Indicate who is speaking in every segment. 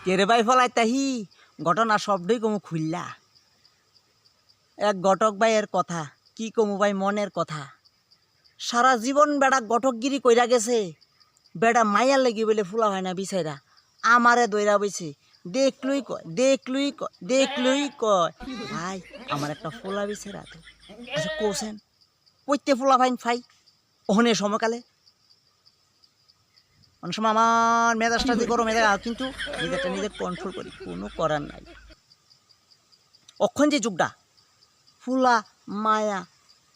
Speaker 1: কেরে ভাই ফলাই তাহি ঘটনা শব্দই কমু খুললা এক ঘটক ভাইয়ের কথা কি কমু ভাই মনের কথা সারা জীবন বেড়া ঘটকগিরি কইরা গেছে বেড়া মাইয়ার লাগি বলে ফুলা হয় না বিচাইরা আমারে দইরা বইছে দেখলুই কয় দেখলুই কয় ভাই আমার একটা ফুলা বিচাইরা তো আচ্ছা কোসেন কইতে ফুলা ভাই ফাই ওহনে সময়কালে অনেক সময় আমার মেজাজটা যে করো মেজাজ কিন্তু নিজেরটা নিজে কন্ট্রোল করি কোনো করার নাই অক্ষণ যে যুগটা ফুলা মায়া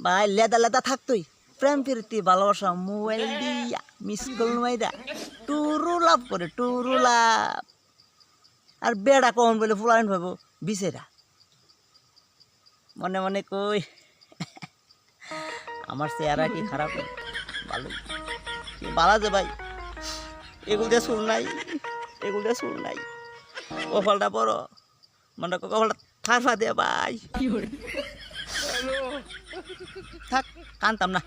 Speaker 1: ভাই লেদা লেদা থাকতোই প্রেম ফিরতি ভালোবাসা মোবাইল দিয়া মিস কল মাইরা টুরু লাভ করে টুরু লাভ আর বেড়া কমন বলে ফুলাইন ভাবো বিছেরা মনে মনে কই আমার চেহারা কি খারাপ ভালোই ভালো যে ভাই এগুলো দিয়ে সুর নাই কপালটা বড় মনে কপালটা থারফা দে ভাই থাক কানতাম না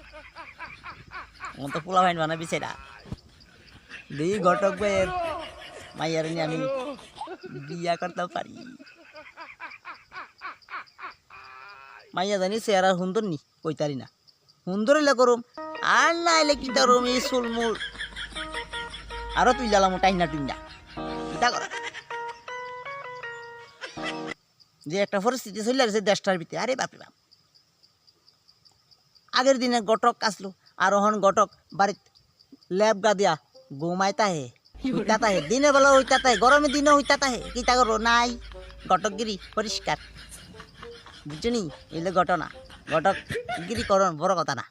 Speaker 1: আমার তো পোলা ভাইন বানা বিছেরা দিই ঘটক ভাইয়ের মাইয়ার নিয়ে আমি বিয়া করতে পারি মাইয়া জানি চেহারা সুন্দর নি কইতারি না সুন্দর হইলে করুম আর না এলে কি তারম এই চুলমুল আরো তুই জ্বালাম টাইনা টুইনা কিতা করা যে একটা পরিস্থিতি চলে আসছে দেশটার ভিতরে আরে বাপরে বাপ আগের দিনে ঘটক আসলো আর ওহন ঘটক বাড়িত ল্যাব গা দিয়া ঘুমাইতা হে হইতাতা হে দিনের বেলা হইতাতা হে গরমের দিনে হইতাতা হে কিতা করো নাই ঘটকগিরি পরিষ্কার বুঝছো নি এলে ঘটনা ঘটকগিরি করন বড় কথা না।